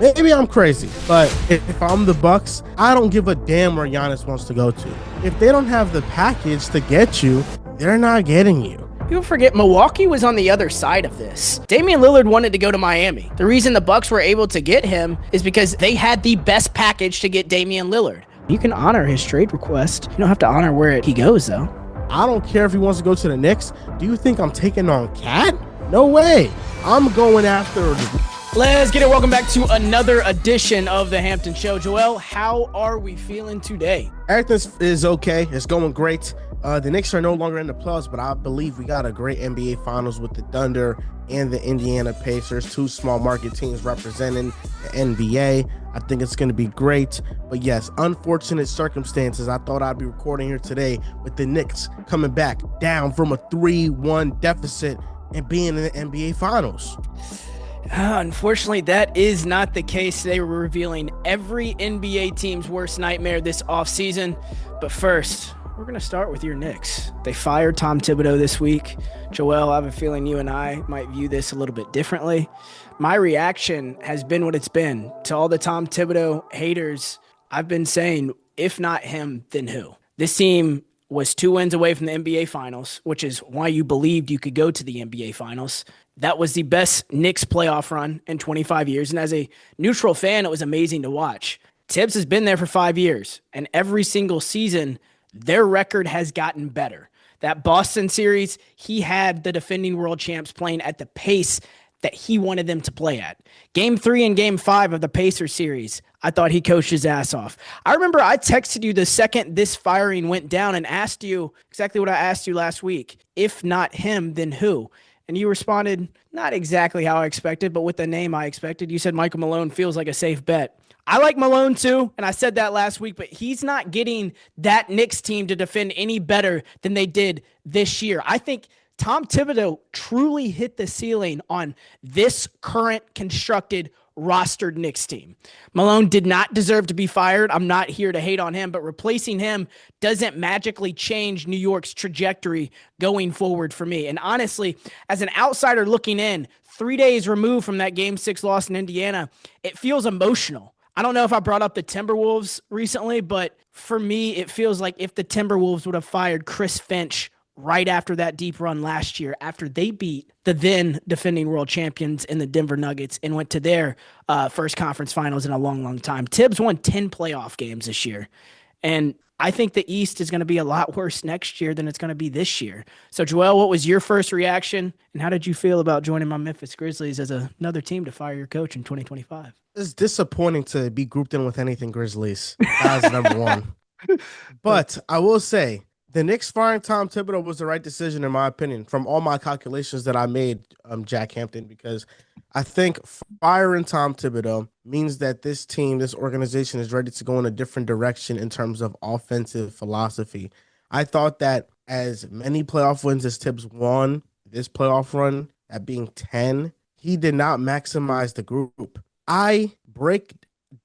Maybe I'm crazy, but if I'm the Bucks, I don't give a damn where Giannis wants to go to. If they don't have the package to get you, they're not getting you. People forget Milwaukee was on the other side of this. Damian Lillard wanted to go to Miami. The reason the Bucks were able to get him is because they had the best package to get Damian Lillard. You can honor his trade request. You don't have to honor where he goes, though. I don't care if he wants to go to the Knicks. Do you think I'm taking on Cat? No way. I'm going after the... Let's get it. Welcome back to another edition of the Hampton Show. Joel, how are we feeling today? Everything is okay. It's going great. The Knicks are no longer in the playoffs, but I believe we got a great NBA Finals with the Thunder and the Indiana Pacers, two small market teams representing the NBA. I think it's going to be great. But yes, unfortunate circumstances. I thought I'd be recording here today with the Knicks coming back down from a 3-1 deficit and being in the NBA Finals. Unfortunately, that is not the case. They were revealing every NBA team's worst nightmare this offseason. But first, we're going to start with your Knicks. They fired Tom Thibodeau this week. Joel, I have a feeling you and I might view this a little bit differently. My reaction has been what it's been. To all the Tom Thibodeau haters, I've been saying, if not him, then who? This team was 2 wins away from the NBA Finals, which is why you believed you could go to the NBA Finals. That was the best Knicks playoff run in 25 years. And as a neutral fan, it was amazing to watch. Tibbs has been there for 5 years, and every single season, their record has gotten better. That Boston series, he had the defending world champs playing at the pace that he wanted them to play at. Game 3 and Game 5 of the Pacers series, I thought he coached his ass off. I remember I texted you the second this firing went down and asked you exactly what I asked you last week. If not him, then who? And you responded, not exactly how I expected, but with the name I expected. You said Michael Malone feels like a safe bet. I like Malone too, and I said that last week, but he's not getting that Knicks team to defend any better than they did this year. I think Tom Thibodeau truly hit the ceiling on this current constructed rostered Knicks team. Malone did not deserve to be fired. I'm not here to hate on him, but replacing him doesn't magically change New York's trajectory going forward for me. And honestly, as an outsider looking in, 3 days removed from that Game 6 loss in Indiana, it feels emotional. I don't know if I brought up the Timberwolves recently, but for me, it feels like if the Timberwolves would have fired Chris Finch right after that deep run last year, after they beat the then defending world champions in the Denver Nuggets and went to their first conference finals in a long, long time. Tibbs won 10 playoff games this year. And I think the East is going to be a lot worse next year than it's going to be this year. So, Joel, what was your first reaction? And how did you feel about joining my Memphis Grizzlies as another team to fire your coach in 2025? It's disappointing to be grouped in with anything Grizzlies. That's number one. But I will say, the Knicks firing Tom Thibodeau was the right decision, in my opinion, from all my calculations that I made, Jack Hampton, because I think firing Tom Thibodeau means that this team, this organization is ready to go in a different direction in terms of offensive philosophy. I thought that as many playoff wins as Tibbs won this playoff run, at being 10, he did not maximize the group. I break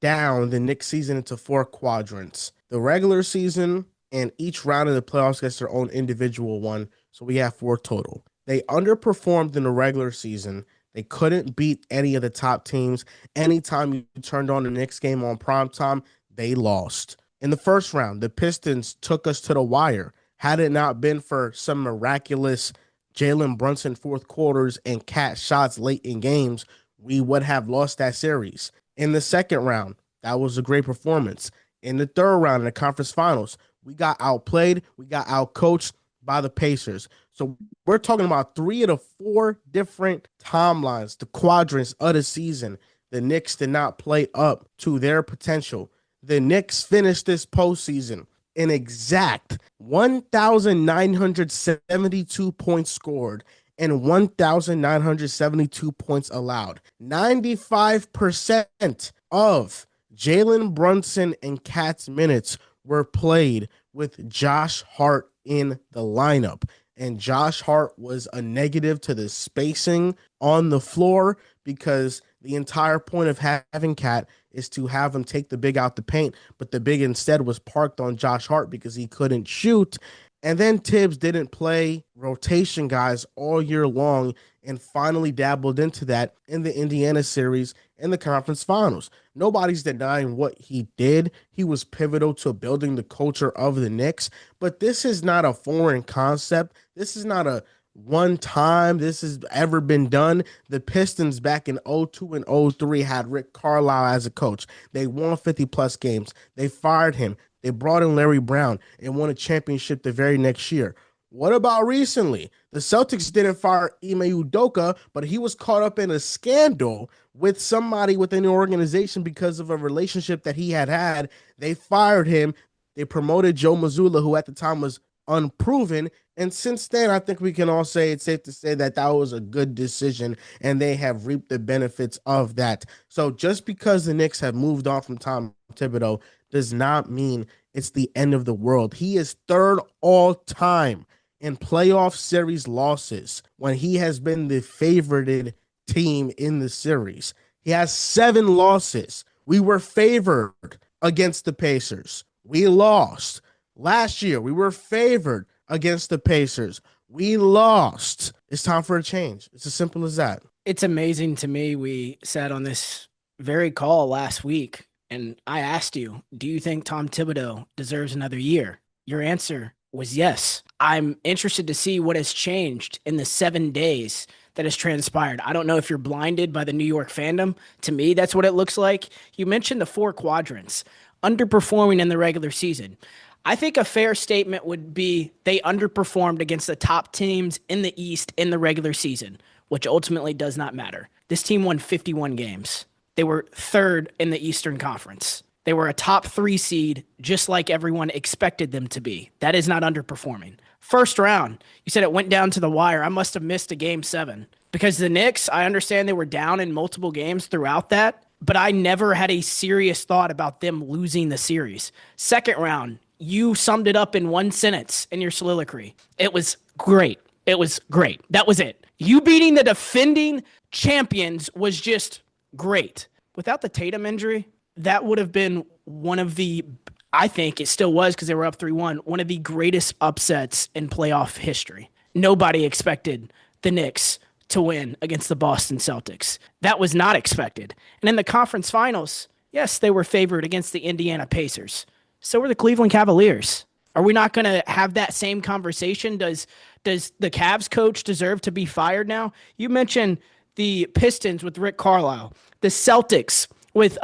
down the Knicks season into 4 quadrants. The regular season, and each round of the playoffs gets their own individual one. So we have 4 total. They underperformed in the regular season. They couldn't beat any of the top teams. Anytime you turned on the Knicks game on primetime, they lost. In the first round, the Pistons took us to the wire. Had it not been for some miraculous Jalen Brunson fourth quarters and cat shots late in games, we would have lost that series. In the second round, that was a great performance. In the third round in the conference finals, we got outplayed. We got outcoached by the Pacers. So we're talking about 3 of the 4 different timelines, the quadrants of the season. The Knicks did not play up to their potential. The Knicks finished this postseason an exact 1,972 points scored and 1,972 points allowed. 95% of Jalen Brunson and Cat's minutes were played with Josh Hart in the lineup. And Josh Hart was a negative to the spacing on the floor because the entire point of having Cat is to have him take the big out the paint, but the big instead was parked on Josh Hart because he couldn't shoot. And then Tibbs didn't play rotation guys all year long and finally dabbled into that in the Indiana series in the conference finals. Nobody's denying what he did. He was pivotal to building the culture of the Knicks, but this is not a foreign concept. This is not a one time this has ever been done. The Pistons back in '02 and '03 had Rick Carlisle as a coach. They won 50 plus games. They fired him. They brought in Larry Brown and won a championship the very next year. What about recently? The Celtics didn't fire Ime Udoka, but he was caught up in a scandal with somebody within the organization because of a relationship that he had. They fired him. They promoted Joe Mazzulla, who at the time was unproven. And since then, I think we can all say it's safe to say that that was a good decision, and they have reaped the benefits of that. So just because the Knicks have moved on from Tom Thibodeau does not mean it's the end of the world. He is third all time in playoff series losses when he has been the favorited team in the series. He has 7 losses. We were favored against the Pacers. We lost. Last year, we were favored against the Pacers. We lost. It's time for a change. It's as simple as that. It's amazing to me. We sat on this very call last week, and I asked you, do you think Tom Thibodeau deserves another year? Your answer was yes. I'm interested to see what has changed in the 7 days that has transpired. I don't know if you're blinded by the New York fandom. To me, that's what it looks like. You mentioned the 4 quadrants, underperforming in the regular season. I think a fair statement would be they underperformed against the top teams in the East in the regular season, which ultimately does not matter. This team won 51 games. They were 3rd in the Eastern Conference. They were a top 3 seed, just like everyone expected them to be. That is not underperforming. First round, you said it went down to the wire. I must have missed a game 7 because the Knicks, I understand they were down in multiple games throughout that, but I never had a serious thought about them losing the series. Second round, you summed it up in one sentence in your soliloquy. It was great. It was great. That was it. You beating the defending champions was just great. Without the Tatum injury, that would have been one of the, I think it still was because they were up 3-1, one of the greatest upsets in playoff history. Nobody expected the Knicks to win against the Boston Celtics. That was not expected. And in the conference finals, yes, they were favored against the Indiana Pacers. So were the Cleveland Cavaliers. Are we not going to have that same conversation? Does the Cavs coach deserve to be fired now? You mentioned the Pistons with Rick Carlisle, the Celtics with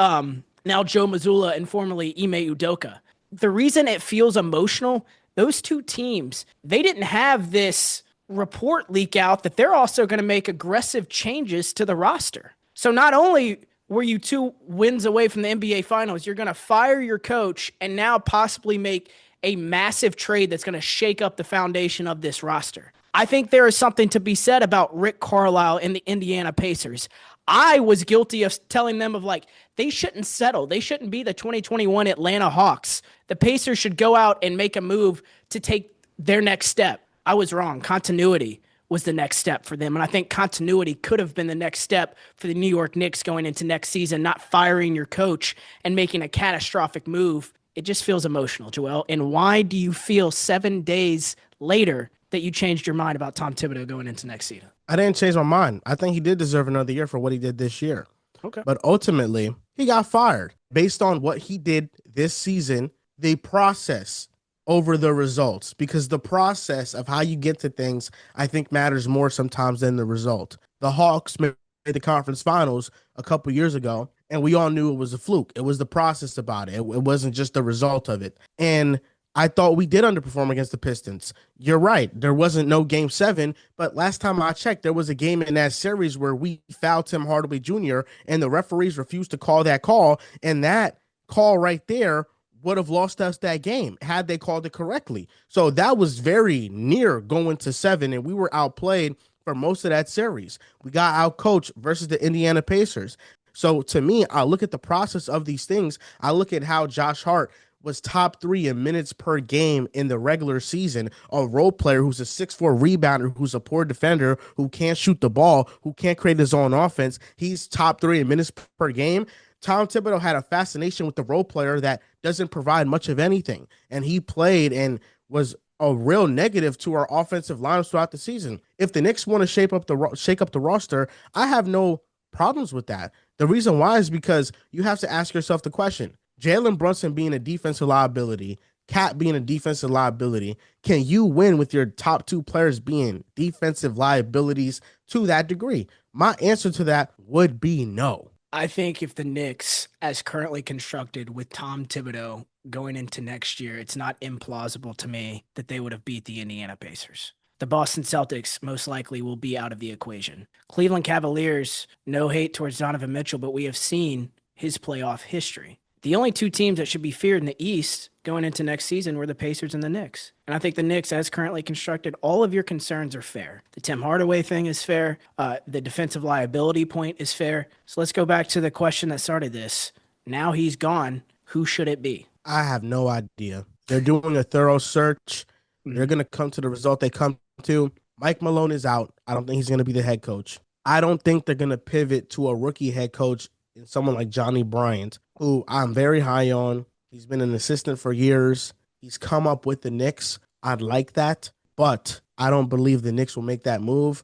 now Joe Mazzulla and formerly Ime Udoka. The reason it feels emotional, those two teams, they didn't have this report leak out that they're also going to make aggressive changes to the roster. So not only were you 2 wins away from the NBA Finals, you're going to fire your coach and now possibly make a massive trade that's going to shake up the foundation of this roster. I think there is something to be said about Rick Carlisle and the Indiana Pacers. I was guilty of telling them of like, they shouldn't settle. They shouldn't be the 2021 Atlanta Hawks. The Pacers should go out and make a move to take their next step. I was wrong. Continuity was the next step for them. And I think continuity could have been the next step for the New York Knicks going into next season, not firing your coach and making a catastrophic move. It just feels emotional, Joel. And why do you feel 7 days later that you changed your mind about Tom Thibodeau going into next season? I didn't change my mind. I think he did deserve another year for what he did this year. Okay. But ultimately, he got fired based on what he did this season, the process over the results, because the process of how you get to things, I think, matters more sometimes than the result. The Hawks made the conference finals a couple years ago, and we all knew it was a fluke. It was the process about it. It wasn't just the result of it. And I thought we did underperform against the Pistons. You're right. There wasn't no game 7, but last time I checked, there was a game in that series where we fouled Tim Hardaway Jr. and the referees refused to call that call. And that call right there would have lost us that game had they called it correctly. So that was very near going to 7, and we were outplayed for most of that series. We got outcoached versus the Indiana Pacers. So to me, I look at the process of these things. I look at how Josh Hart was top 3 in minutes per game in the regular season, a role player who's a 6'4" rebounder, who's a poor defender, who can't shoot the ball, who can't create his own offense. He's top 3 in minutes per game. Tom Thibodeau had a fascination with the role player that doesn't provide much of anything. And he played and was a real negative to our offensive lines throughout the season. If the Knicks want to shake up the roster, I have no problems with that. The reason why is because you have to ask yourself the question: Jalen Brunson being a defensive liability, Cat being a defensive liability, can you win with your top two players being defensive liabilities to that degree? My answer to that would be no. I think if the Knicks, as currently constructed with Tom Thibodeau going into next year, it's not implausible to me that they would have beat the Indiana Pacers. The Boston Celtics most likely will be out of the equation. Cleveland Cavaliers, no hate towards Donovan Mitchell, but we have seen his playoff history. The only two teams that should be feared in the East going into next season were the Pacers and the Knicks. And I think the Knicks, as currently constructed, all of your concerns are fair. The Tim Hardaway thing is fair. The defensive liability point is fair. So let's go back to the question that started this. Now he's gone. Who should it be? I have no idea. They're doing a thorough search. They're going to come to the result they come to. Mike Malone is out. I don't think he's going to be the head coach. I don't think they're going to pivot to a rookie head coach in someone like Johnny Bryant, who I'm very high on. He's been an assistant for years. He's come up with the Knicks. I'd like that, but I don't believe the Knicks will make that move.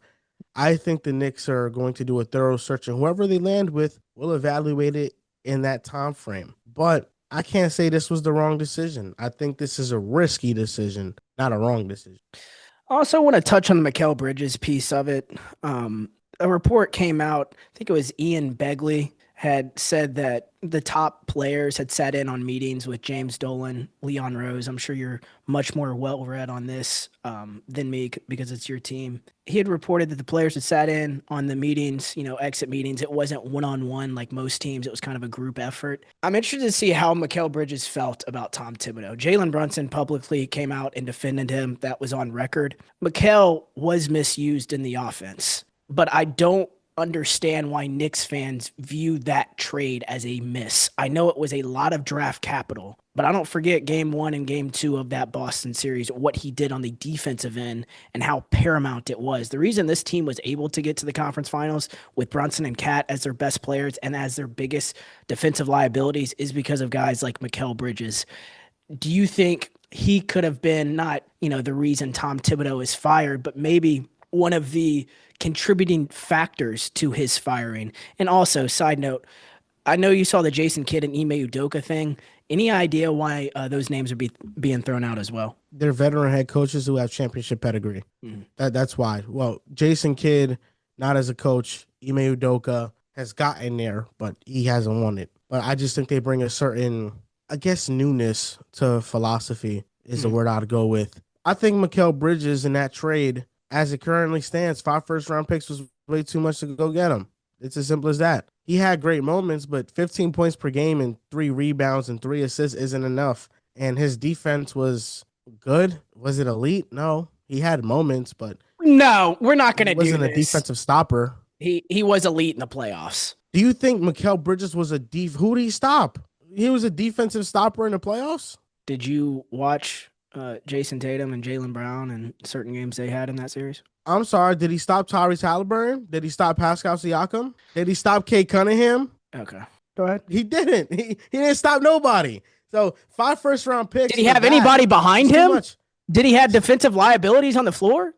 I think the Knicks are going to do a thorough search, and whoever they land with will evaluate it in that time frame. But I can't say this was the wrong decision. I think this is a risky decision, not a wrong decision. I also want to touch on the Mikal Bridges piece of it. A report came out, I think it was Ian Begley, had said that the top players had sat in on meetings with James Dolan, Leon Rose. I'm sure you're much more well-read on this than me because it's your team. He had reported that the players had sat in on the meetings, exit meetings. It wasn't one-on-one like most teams. It was kind of a group effort. I'm interested to see how Mikal Bridges felt about Tom Thibodeau. Jalen Brunson publicly came out and defended him. That was on record. Mikal was misused in the offense, but I don't understand why Knicks fans view that trade as a miss. I know it was a lot of draft capital, but I don't forget game 1 and game 2 of that Boston series, what he did on the defensive end and how paramount it was. The reason this team was able to get to the conference finals with Brunson and Cat as their best players and as their biggest defensive liabilities is because of guys like Mikal Bridges. Do you think he could have been not, the reason Tom Thibodeau is fired, but maybe one of the contributing factors to his firing? And also, side note, I know you saw the Jason Kidd and Ime Udoka thing. Any idea why those names are being thrown out as well? They're veteran head coaches who have championship pedigree. That's why. Well, Jason Kidd, not as a coach. Ime Udoka has gotten there, but he hasn't won it. But I just think they bring a certain, newness to philosophy is the word I'd go with. I think Mikal Bridges in that trade, as it currently stands, 5 first-round picks was way too much to go get him. It's as simple as that. He had great moments, but 15 points per game and 3 rebounds and 3 assists isn't enough. And his defense was good. Was it elite? No. He had moments, but no, we're not going to do this. He wasn't a defensive stopper. He was elite in the playoffs. Do you think Mikal Bridges was who did he stop? He was a defensive stopper in the playoffs? Did you watch Jason Tatum and Jaylen Brown and certain games they had in that series? I'm sorry. Did he stop Tyrese Halliburton? Did he stop Pascal Siakam? Did he stop Kate Cunningham? Okay. Go ahead. He didn't. He didn't stop nobody. So 5 first-round picks. Did he have anybody behind him? Did he have defensive liabilities on the floor?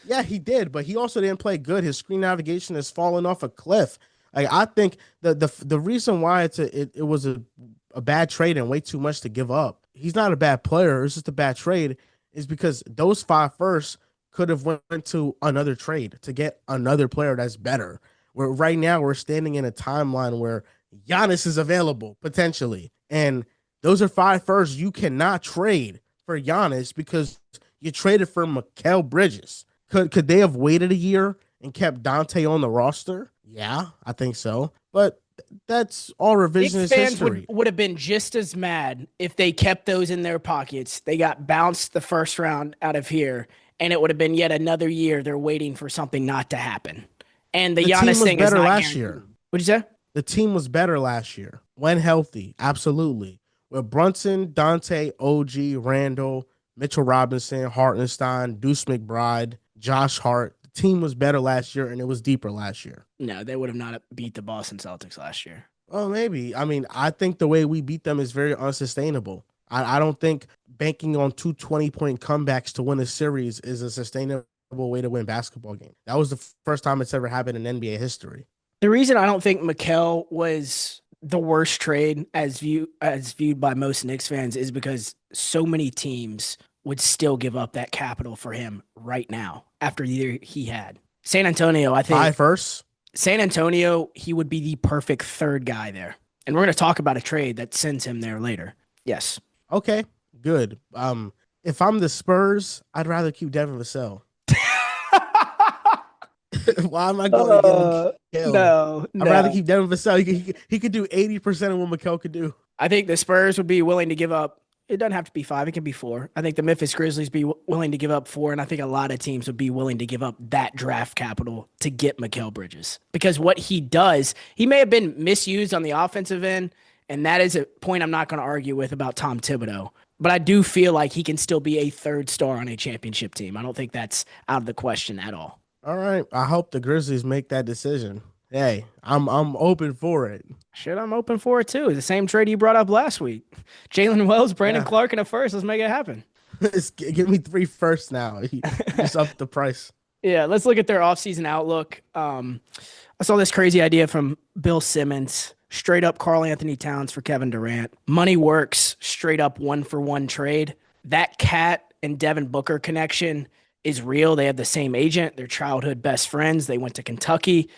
Yeah, he did, but he also didn't play good. His screen navigation has fallen off a cliff. I think the reason why it was a bad trade and way too much to give up. He's not a bad player. It's just a bad trade. Is because those 5 firsts could have went to another trade to get another player that's better. Where right now we're standing in a timeline where Giannis is available potentially, and those are 5 firsts you cannot trade for Giannis because you traded for Mikal Bridges. Could they have waited a year and kept Dante on the roster? Yeah, I think so. But that's all revisionist history. Would have been just as mad if they kept those in their pockets. They got bounced the first round out of here, and it would have been yet another year they're waiting for something not to happen. And the Giannis thing is not last year. What'd you say? The team was better last year when healthy, absolutely. With Brunson, Dante, OG, Randall, Mitchell Robinson, Hartenstein, Deuce McBride, Josh Hart. The team was better last year, and it was deeper last year. No, they would have not beat the Boston Celtics last year. Oh, maybe. I mean, I think the way we beat them is very unsustainable. I don't think banking on two 20-point comebacks to win a series is a sustainable way to win basketball game. That was the first time it's ever happened in NBA history. The reason I don't think Mikal was the worst trade as viewed by most Knicks fans is because so many teams would still give up that capital for him right now after the year he had. San Antonio, I think. Buy first. San Antonio, he would be the perfect third guy there. And we're going to talk about a trade that sends him there later. Yes. Okay, good. If I'm the Spurs, I'd rather keep Devin Vassell. Why am I going against Mikal? No. I'd rather keep Devin Vassell. He could do 80% of what Mikal could do. I think the Spurs would be willing to give up. It doesn't have to be 5. It can be 4. I think the Memphis Grizzlies be willing to give up 4, and I think a lot of teams would be willing to give up that draft capital to get Mikal Bridges. Because what he does, he may have been misused on the offensive end, and that is a point I'm not going to argue with about Tom Thibodeau. But I do feel like he can still be a third star on a championship team. I don't think that's out of the question at all. All right. I hope the Grizzlies make that decision. Hey, I'm open for it. Shit, I'm open for it too. The same trade you brought up last week. Jalen Wells, Brandon Clark, and a first. Let's make it happen. Give me 3 firsts now. Just up the price. Yeah, let's look at their offseason outlook. I saw this crazy idea from Bill Simmons. Straight up Karl Anthony Towns for Kevin Durant. Money works. Straight up 1-for-1 trade. That Cat and Devin Booker connection is real. They have the same agent. They're childhood best friends. They went to Kentucky.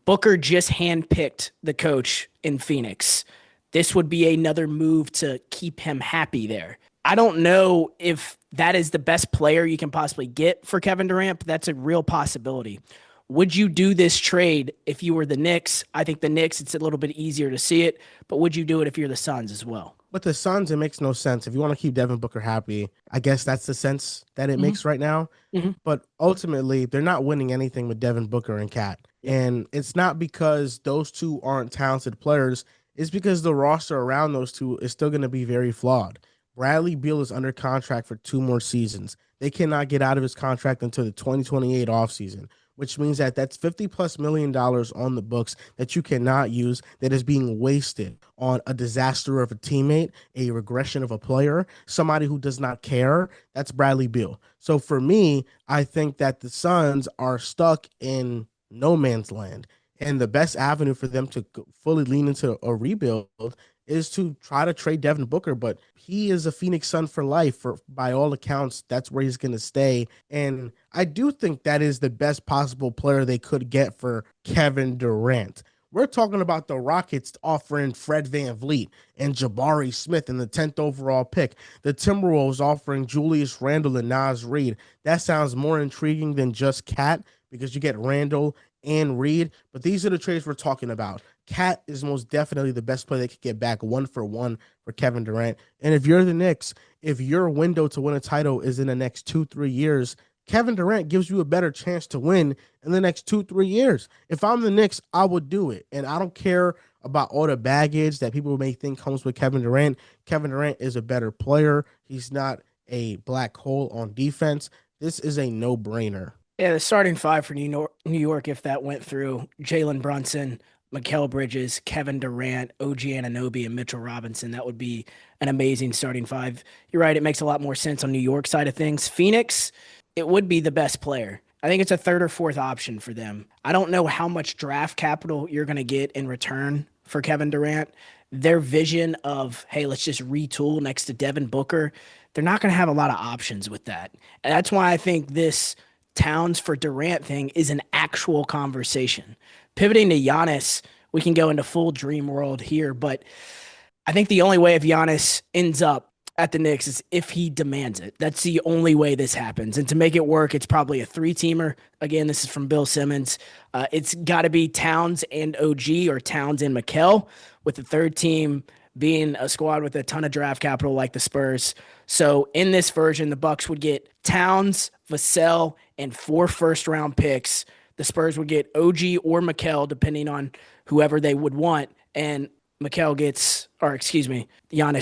Booker just handpicked the coach in Phoenix. This would be another move to keep him happy there. I don't know if that is the best player you can possibly get for Kevin Durant, but that's a real possibility. Would you do this trade if you were the Knicks? I think the Knicks, it's a little bit easier to see it, but would you do it if you're the Suns as well? But the Suns, it makes no sense. If you want to keep Devin Booker happy, I guess that's the sense that it makes right now. But ultimately, they're not winning anything with Devin Booker and Cat. And it's not because those two aren't talented players. It's because the roster around those two is still going to be very flawed. Bradley Beal is under contract for 2 more seasons. They cannot get out of his contract until the 2028 offseason, which means that that's $50+ million on the books that you cannot use, that is being wasted on a disaster of a teammate, a regression of a player, somebody who does not care. That's Bradley Beal. So for me, I think that the Suns are stuck in no man's land. And the best avenue for them to fully lean into a rebuild is to try to trade Devin Booker, but he is a Phoenix Sun for life. By all accounts, that's where he's going to stay. And I do think that is the best possible player they could get for Kevin Durant. We're talking about the Rockets offering Fred VanVleet and Jabari Smith in the 10th overall pick. The Timberwolves offering Julius Randle and Naz Reid. That sounds more intriguing than just Cat, because you get Randle and Reed, but these are the trades we're talking about. Cat is most definitely the best player they could get back 1-for-1 for Kevin Durant. And if you're the Knicks, if your window to win a title is in the next 2-3 years, Kevin Durant gives you a better chance to win in the next 2-3 years. If I'm the Knicks, I would do it. And I don't care about all the baggage that people may think comes with Kevin Durant. Kevin Durant is a better player. He's not a black hole on defense. This is a no-brainer. Yeah, the starting 5 for New York, if that went through: Jalen Brunson, Mikal Bridges, Kevin Durant, OG Anunoby, and Mitchell Robinson. That would be an amazing starting 5. You're right, it makes a lot more sense on New York side of things. Phoenix, it would be the best player. I think it's a 3rd or 4th option for them. I don't know how much draft capital you're going to get in return for Kevin Durant. Their vision of, hey, let's just retool next to Devin Booker, they're not going to have a lot of options with that. And that's why I think this Towns for Durant thing is an actual conversation. Pivoting to Giannis, we can go into full dream world here, but I think the only way if Giannis ends up at the Knicks is if he demands it. That's the only way this happens. And to make it work, it's probably a 3-teamer. Again, this is from Bill Simmons. It's got to be Towns and OG, or Towns and Mikal, with the 3rd team being a squad with a ton of draft capital like the Spurs. So in this version, the Bucks would get Towns, Vassell, and 4 first-round picks. The Spurs would get OG or Mikal, depending on whoever they would want. And Giannis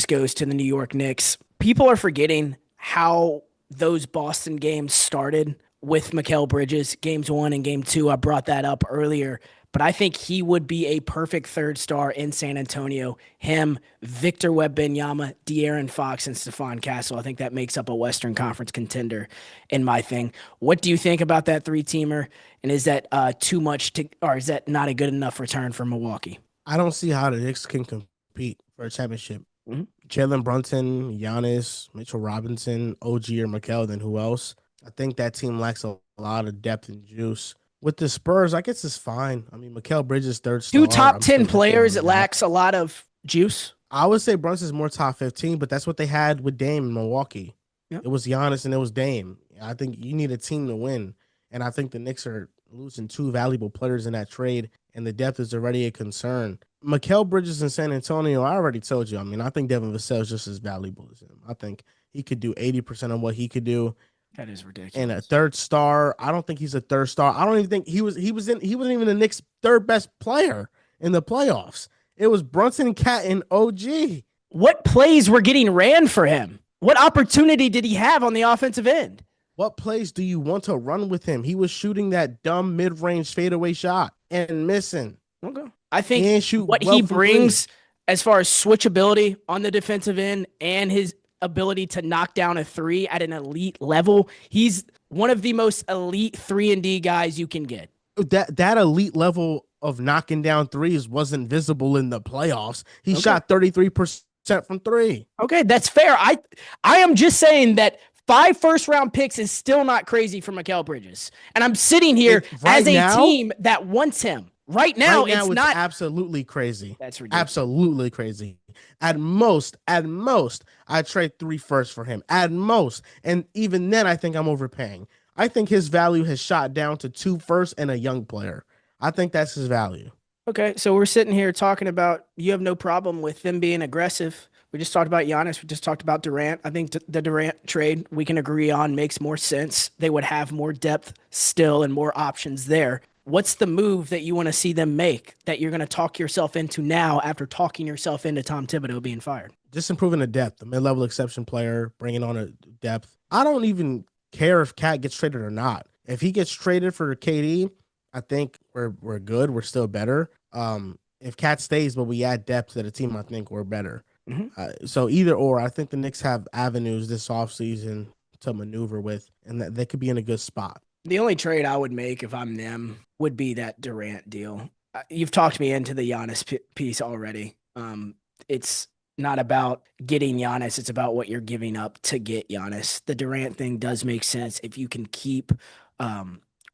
goes to the New York Knicks. People are forgetting how those Boston games started with Mikal Bridges. Games 1 and game 2, I brought that up earlier. but I think he would be a perfect third star in San Antonio. Him, Victor Wembanyama, De'Aaron Fox, and Stephon Castle. I think that makes up a Western Conference contender in my thing. What do you think about that three-teamer? And is that too much or is that not a good enough return for Milwaukee? I don't see how the Knicks can compete for a championship. Mm-hmm. Jalen Brunson, Giannis, Mitchell Robinson, OG or Mikal, then who else? I think that team lacks a lot of depth and juice. With the Spurs, I guess it's fine. I mean, Mikal Bridges, third star. Two top I'm 10 still players, that it lacks a lot of juice. I would say Brunson's more top 15, but that's what they had with Dame in Milwaukee. Yep. It was Giannis and it was Dame. I think you need a team to win. And I think the Knicks are losing two valuable players in that trade, and the depth is already a concern. Mikal Bridges in San Antonio, I already told you. I mean, I think Devin Vassell is just as valuable as him. I think he could do 80% of what he could do. That is ridiculous. And a third star, I don't think he's a third star. I don't even think he wasn't even the Knicks' third best player in the playoffs. It was Brunson, Cat, and OG. What plays were getting ran for him? What opportunity did he have on the offensive end? What plays do you want to run with him? He was shooting that dumb mid-range fadeaway shot and missing. Okay. I think what he brings as far as switchability on the defensive end and his ability to knock down a three at an elite level, he's one of the most elite 3-and-D guys you can get. That elite level of knocking down threes wasn't visible in the playoffs. He shot 33% from three. Okay, that's fair. I am just saying that 5 first-round picks is still not crazy for Mikal Bridges. And I'm sitting here as a team that wants him. Right now, it's not absolutely crazy. That's ridiculous. Absolutely crazy. At most, I trade 3 firsts for him. At most. And even then, I think I'm overpaying. I think his value has shot down to 2 firsts and a young player. I think that's his value. Okay, so we're sitting here talking about you have no problem with them being aggressive. We just talked about Giannis. We just talked about Durant. I think the Durant trade we can agree on makes more sense. They would have more depth still and more options there. What's the move that you want to see them make that you're going to talk yourself into now after talking yourself into Tom Thibodeau being fired? Just improving the depth, the mid-level exception player, bringing on a depth. I don't even care if Cat gets traded or not. If he gets traded for KD, I think we're good. We're still better. If Cat stays, but we add depth to the team, I think we're better. Mm-hmm. So either or, I think the Knicks have avenues this offseason to maneuver with, and that they could be in a good spot. The only trade I would make if I'm them would be that Durant deal. You've talked me into the Giannis piece already. It's not about getting Giannis. It's about what you're giving up to get Giannis. The Durant thing does make sense if you can keep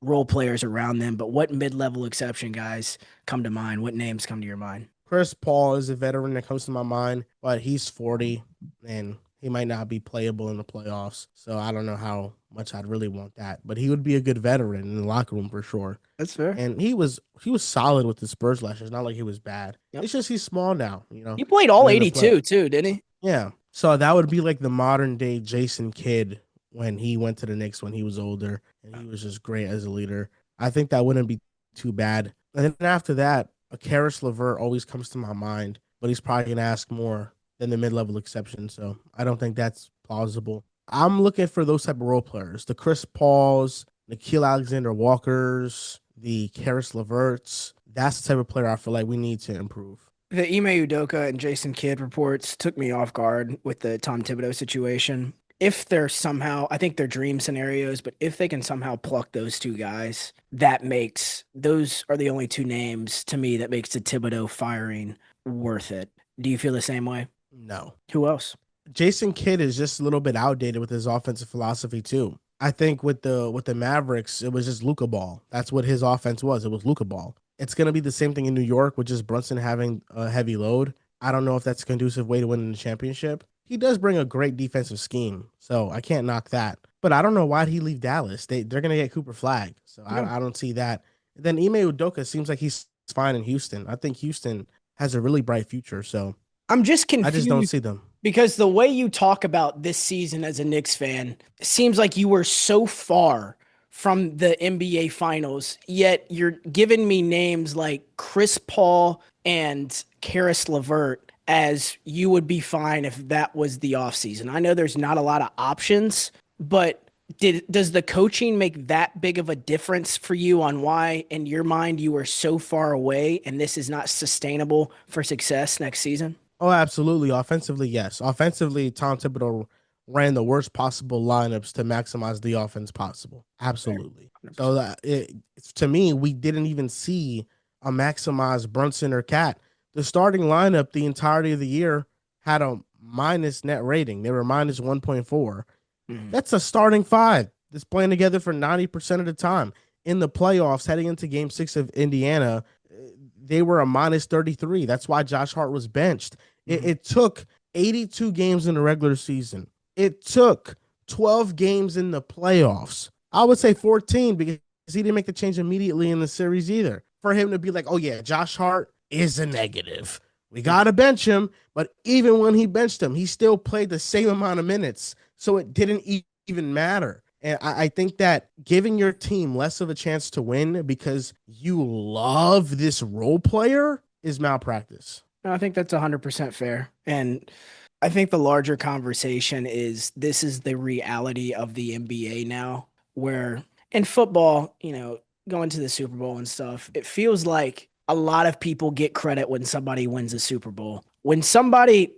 role players around them. But what mid-level exception guys come to mind? What names come to your mind? Chris Paul is a veteran that comes to my mind, but he's 40 and he might not be playable in the playoffs. So I don't know how much I'd really want that, but he would be a good veteran in the locker room for sure. That's fair. And he was solid with the Spurs last year. It's not like he was bad. Yep. It's just he's small now, you know. He played all 82 too, didn't he? Yeah. So that would be like the modern day Jason Kidd when he went to the Knicks when he was older and he was just great as a leader. I think that wouldn't be too bad. And then after that, a Karis LeVert always comes to my mind, but he's probably going to ask more than the mid-level exception. So I don't think that's plausible. I'm looking for those type of role players, the Chris Pauls, the Nickeil Alexander-Walkers, the Karis LeVerts. That's the type of player I feel like we need to improve. The Ime Udoka and Jason Kidd reports took me off guard with the Tom Thibodeau situation. If they're somehow, I think they're dream scenarios, but if they can somehow pluck those 2 guys, those are the only 2 names to me that makes the Thibodeau firing worth it. Do you feel the same way? No. Who else? Jason Kidd is just a little bit outdated with his offensive philosophy too. I think with the Mavericks, it was just Luka ball. That's what his offense was. It was Luka ball. It's going to be the same thing in New York with just Brunson having a heavy load. I don't know if that's a conducive way to win the championship. He does bring a great defensive scheme, so I can't knock that. But I don't know why'd he leave Dallas. They're going to get Cooper Flag, so I don't see that. Then Ime Udoka seems like he's fine in Houston. I think Houston has a really bright future, so I'm just confused. I just don't see them. Because the way you talk about this season as a Knicks fan, it seems like you were so far from the NBA Finals, yet you're giving me names like Chris Paul and Karis LeVert as you would be fine if that was the offseason. I know there's not a lot of options, but Does the coaching make that big of a difference for you on why, in your mind, you are so far away and this is not sustainable for success next season? Oh, absolutely. Offensively, yes. Offensively, Tom Thibodeau ran the worst possible lineups to maximize the offense possible. Fair. Absolutely. So 100%. to me, we didn't even see a maximized Brunson or Cat. The starting lineup the entirety of the year had a minus net rating. They were minus 1.4. Mhm. That's a starting five that's playing together for 90% of the time. In the playoffs, heading into game 6 of Indiana, they were a minus 33. That's why Josh Hart was benched. It, Mhm. it took 82 games in the regular season. It took 12 games in the playoffs. I would say 14 because he didn't make the change immediately in the series either. For him to be like, oh, yeah, Josh Hart is a negative. We got to bench him. But even when he benched him, he still played the same amount of minutes. So it didn't even matter. And I think that giving your team less of a chance to win because you love this role player is malpractice. No, I think that's 100% fair. And I think the larger conversation is this is the reality of the NBA now, where in football, going to the Super Bowl and stuff, it feels like a lot of people get credit when somebody wins a Super Bowl. When somebody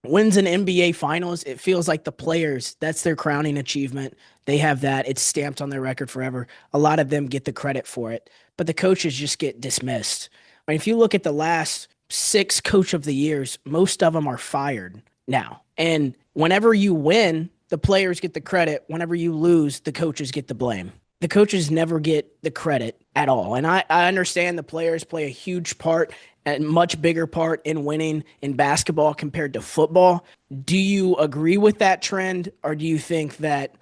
wins an NBA Finals, it feels like the players, that's their crowning achievement. They have that, it's stamped on their record forever. A lot of them get the credit for it, but the coaches just get dismissed. I mean, if you look at the last six coach of the years, most of them are fired now. And whenever you win, the players get the credit. Whenever you lose, the coaches get the blame. The coaches never get the credit at all. And I understand the players play a huge part, a much bigger part in winning in basketball compared to football. Do you agree with that trend, or do you think that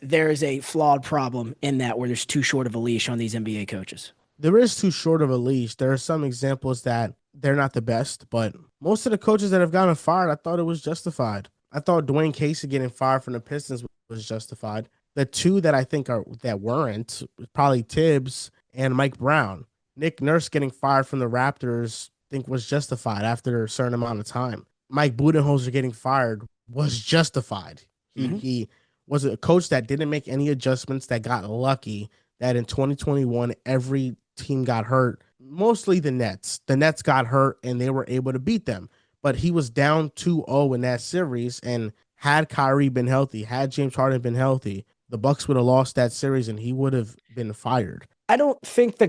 there is a flawed problem in that where there's too short of a leash on these NBA coaches? There is too short of a leash. There are some examples that they're not the best, but most of the coaches that have gotten fired, I thought it was justified. I thought Dwayne Casey getting fired from the Pistons was justified. The two that I think are that weren't probably Tibbs and Mike Brown. Nick Nurse getting fired from the Raptors, I think was justified after a certain amount of time. Mike Budenholzer getting fired was justified. He Mm-hmm. he was a coach that didn't make any adjustments, that got lucky that in 2021 every team got hurt. Mostly the Nets. The Nets got hurt and they were able to beat them. But he was down 2-0 in that series, and had Kyrie been healthy, had James Harden been healthy, the Bucks would have lost that series and he would have been fired. I don't think the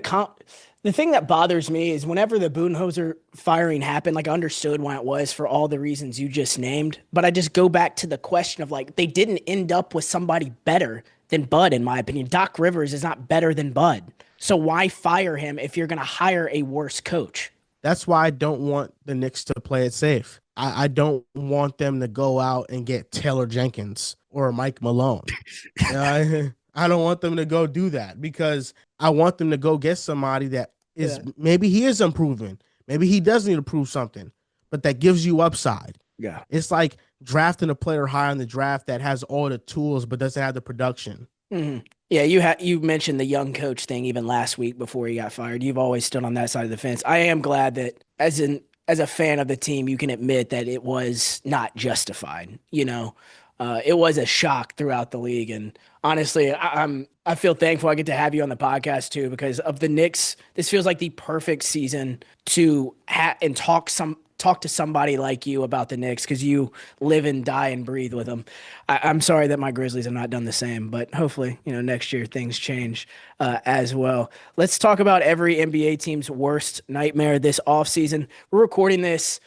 thing that bothers me is whenever the Budenholzer firing happened, like I understood why it was for all the reasons you just named, but I just go back to the question of like they didn't end up with somebody better than Bud, in my opinion. Doc Rivers is not better than Bud. So why fire him if you're going to hire a worse coach? That's why I don't want the Knicks to play it safe. I don't want them to go out and get Taylor Jenkins or Mike Malone. I don't want them to go do that because I want them to go get somebody that is Yeah. maybe he is improving. Maybe he does need to prove something, but that gives you upside. Yeah. It's like drafting a player high in the draft that has all the tools but doesn't have the production. Hmm. Yeah, you mentioned the young coach thing even last week before he got fired. You've always stood on that side of the fence. I am glad that as a fan of the team, you can admit that it was not justified. It was a shock throughout the league, and honestly, I feel thankful I get to have you on the podcast too because of the Knicks. This feels like the perfect season to and talk to somebody like you about the Knicks because you live and die and breathe with them. I'm sorry that my Grizzlies have not done the same, but hopefully, next year things change as well. Let's talk about every NBA team's worst nightmare this offseason. We're recording this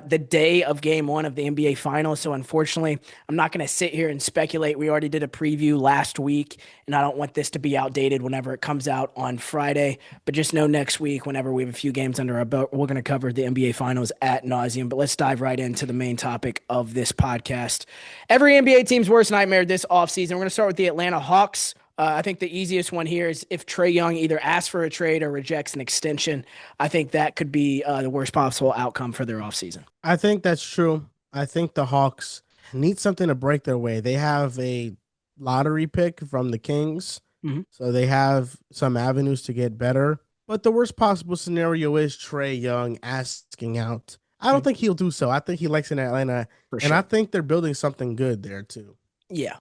the day of game one of the NBA Finals. So unfortunately, I'm not going to sit here and speculate. We already did a preview last week, and I don't want this to be outdated whenever it comes out on Friday. But just know next week, whenever we have a few games under our belt, we're going to cover the NBA Finals at nauseum. But let's dive right into the main topic of this podcast. Every NBA team's worst nightmare this offseason. We're going to start with the Atlanta Hawks. I think the easiest one here is if Trae Young either asks for a trade or rejects an extension. I think that could be the worst possible outcome for their offseason. I think that's true. I think the Hawks need something to break their way. They have a lottery pick from the Kings, Mm-hmm. so they have some avenues to get better. But the worst possible scenario is Trae Young asking out. I don't think he'll do so. I think he likes in Atlanta, For and I sure. think they're building something good there too. Yeah.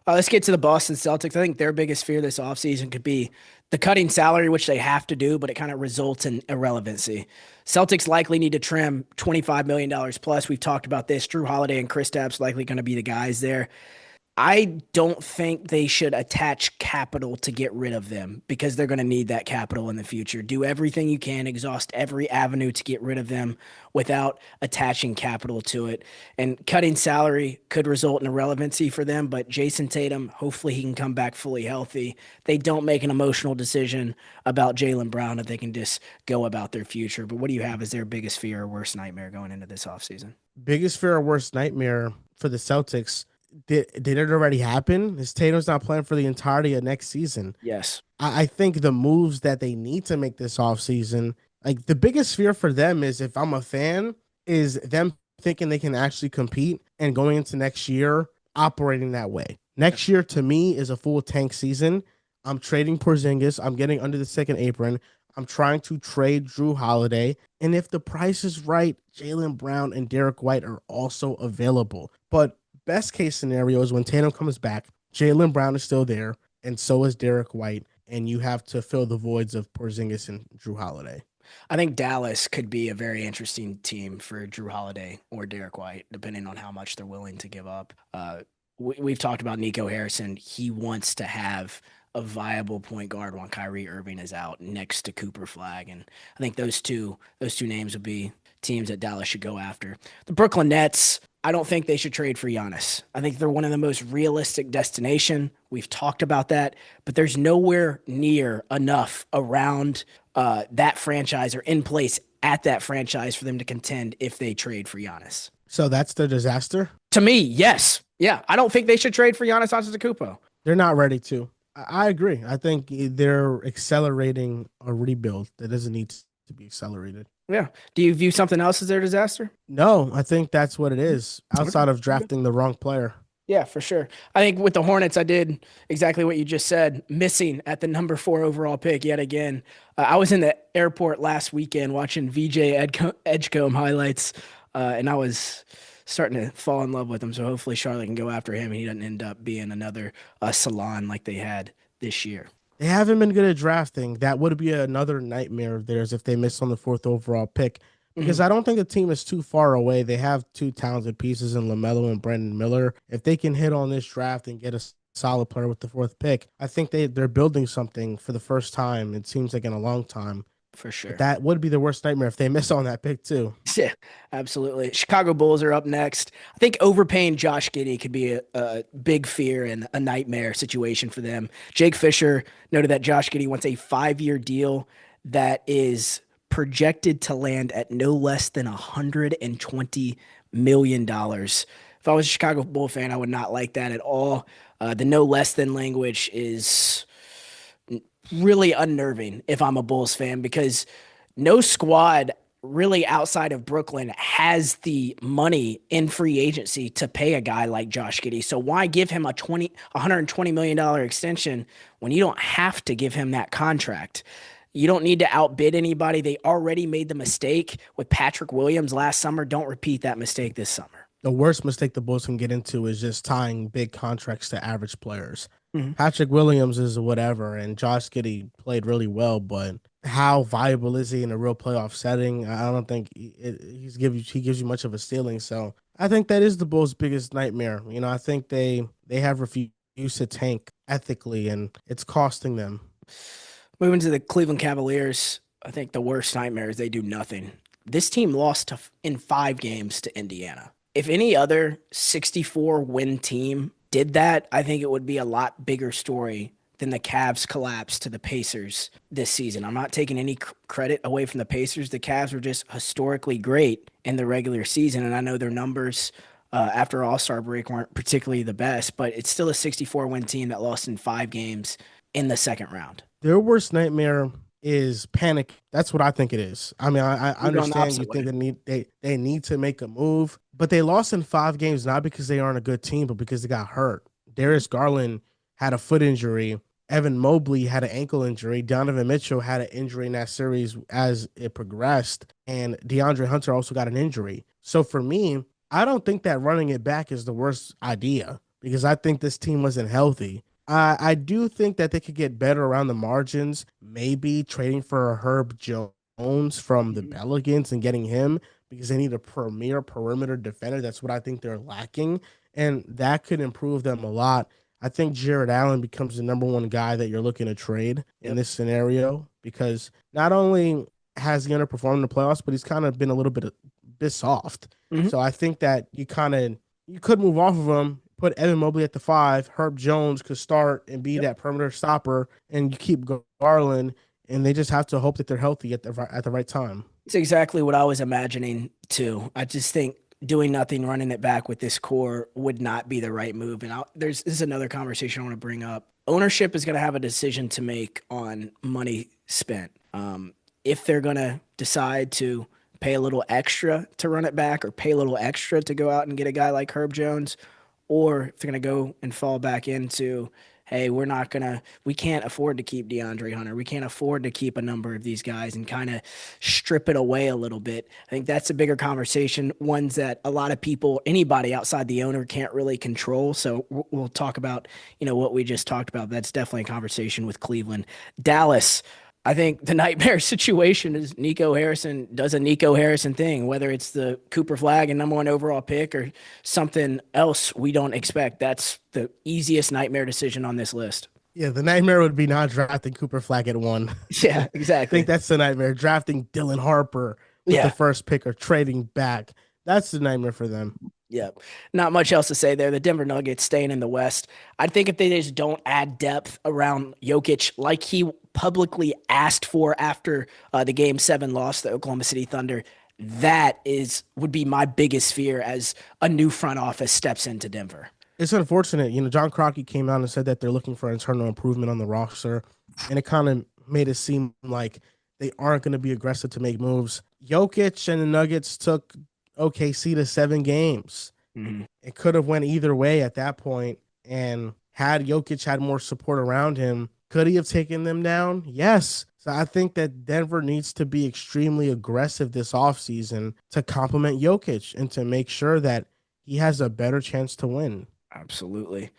Let's get to the Boston Celtics. I think their biggest fear this offseason could be the cutting salary, which they have to do, but it kind of results in irrelevancy. Celtics likely need to trim $25 million plus. We've talked about this. Drew Holiday and Kristaps likely going to be the guys there. I don't think they should attach capital to get rid of them because they're going to need that capital in the future. Do everything you can, exhaust every avenue to get rid of them without attaching capital to it. And cutting salary could result in irrelevancy for them, but Jason Tatum, hopefully he can come back fully healthy. They don't make an emotional decision about Jaylen Brown if they can just go about their future. But what do you have as their biggest fear or worst nightmare going into this offseason? Biggest fear or worst nightmare for the Celtics. Did it already happen? Is Tatum's not playing for the entirety of next season? Yes. I think the moves that they need to make this offseason, like the biggest fear for them is if I'm a fan, is them thinking they can actually compete and going into next year operating that way. Next year to me is a full tank season. I'm trading Porzingis. I'm getting under the second apron. I'm trying to trade Drew Holiday. And if the price is right, Jaylen Brown and Derek White are also available. But best case scenario is when Tatum comes back, Jaylen Brown is still there, and so is Derek White, and you have to fill the voids of Porzingis and Drew Holiday. I think Dallas could be a very interesting team for Drew Holiday or Derek White, depending on how much they're willing to give up. We've talked about Nico Harrison. He wants to have a viable point guard when Kyrie Irving is out next to Cooper Flag, and I think those two names would be teams that Dallas should go after. The Brooklyn Nets. I don't think they should trade for Giannis. I think they're one of the most realistic destination. We've talked about that, but there's nowhere near enough around that franchise or in place at that franchise for them to contend if they trade for Giannis. So that's the disaster. To me, yes. Yeah, I don't think they should trade for Giannis Antetokounmpo. They're not ready to. I agree. I think they're accelerating a rebuild that doesn't need to be accelerated. Yeah. Do you view something else as their disaster? No, I think that's what it is outside of drafting the wrong player. Yeah, for sure. I think with the Hornets, I did exactly what you just said, missing at the number 4 overall pick yet again. I was in the airport last weekend watching VJ Edgecombe highlights, and I was starting to fall in love with him. So hopefully Charlotte can go after him and he doesn't end up being another Salon like they had this year. They haven't been good at drafting. That would be another nightmare of theirs if they miss on the 4th overall pick. Because I don't think the team is too far away. They have 2 talented pieces in LaMelo and Brandon Miller. If they can hit on this draft and get a solid player with the 4th pick, I think they're building something for the first time. It seems like in a long time. For sure. But that would be the worst nightmare if they miss on that pick too. Yeah, absolutely. Chicago Bulls are up next. I think overpaying Josh Giddey could be a big fear and a nightmare situation for them. Jake Fisher noted that Josh Giddey wants a 5-year deal that is projected to land at no less than $120 million. If I was a Chicago Bull fan, I would not like that at all. The no less than language is really unnerving if I'm a Bulls fan because no squad really outside of Brooklyn has the money in free agency to pay a guy like Josh Giddey. So why give him a $120 million extension when you don't have to give him that contract? You don't need to outbid anybody. They already made the mistake with Patrick Williams last summer. Don't repeat that mistake this summer. The worst mistake the Bulls can get into is just tying big contracts to average players. Patrick Williams is whatever, and Josh Giddey played really well, but how viable is he in a real playoff setting? I don't think he gives you much of a ceiling. So I think that is the Bulls' biggest nightmare. I think they have refused to tank ethically, and it's costing them. Moving to the Cleveland Cavaliers, I think the worst nightmare is they do nothing. This team lost in 5 games to Indiana. If any other 64-win team did that, I think it would be a lot bigger story than the Cavs collapse to the Pacers this season. I'm not taking any credit away from the Pacers. The Cavs were just historically great in the regular season, and I know their numbers after All-Star break weren't particularly the best, but it's still a 64-win team that lost in 5 games in the second round. Their worst nightmare is panic. That's what I think it is. I mean, I understand you think they need to make a move, but they lost in 5 games not because they aren't a good team, but because they got hurt. Darius Garland had a foot injury. Evan Mobley had an ankle injury. Donovan Mitchell had an injury in that series as it progressed, and DeAndre Hunter also got an injury. So for me, I don't think that running it back is the worst idea because I think this team wasn't healthy. I do think that they could get better around the margins, maybe trading for a Herb Jones from the Mhm. Pelicans and getting him because they need a premier perimeter defender. That's what I think they're lacking. And that could improve them a lot. I think Jared Allen becomes the number one guy that you're looking to trade in Yep. this scenario because not only has he underperformed in the playoffs, but he's kind of been a little bit soft. Mhm. So I think that you could move off of him, put Evan Mobley at the five, Herb Jones could start and be Yep. that perimeter stopper, and you keep Garland, and they just have to hope that they're healthy at the right time. It's exactly what I was imagining too. I just think doing nothing, running it back with this core would not be the right move. And this is another conversation I want to bring up. Ownership is going to have a decision to make on money spent. If they're going to decide to pay a little extra to run it back or pay a little extra to go out and get a guy like Herb Jones, or if they're going to go and fall back into, hey, we can't afford to keep DeAndre Hunter. We can't afford to keep a number of these guys and kind of strip it away a little bit. I think that's a bigger conversation, ones that a lot of people, anybody outside the owner can't really control. So we'll talk about, what we just talked about. That's definitely a conversation with Cleveland. Dallas. I think the nightmare situation is Nico Harrison does a Nico Harrison thing, whether it's the Cooper flag and number one overall pick or something else we don't expect. That's the easiest nightmare decision on this list. Yeah, the nightmare would be not drafting Cooper Flag at one. Yeah, I think exactly. that's the nightmare. Drafting Dylan Harper with the Yeah. first pick or trading back. That's the nightmare for them. Yeah. Not much else to say there. The Denver Nuggets staying in the West. I think if they just don't add depth around Jokic like he publicly asked for after the game seven loss to the Oklahoma City Thunder, would be my biggest fear as a new front office steps into Denver. It's unfortunate. John Crockett came out and said that they're looking for internal improvement on the roster, and it kind of made it seem like they aren't going to be aggressive to make moves. Jokic and the Nuggets took OKC to 7 games. Mhm. It could have went either way at that point, and had Jokic had more support around him, could he have taken them down? Yes. So I think that Denver needs to be extremely aggressive this offseason to complement Jokic and to make sure that he has a better chance to win. Absolutely.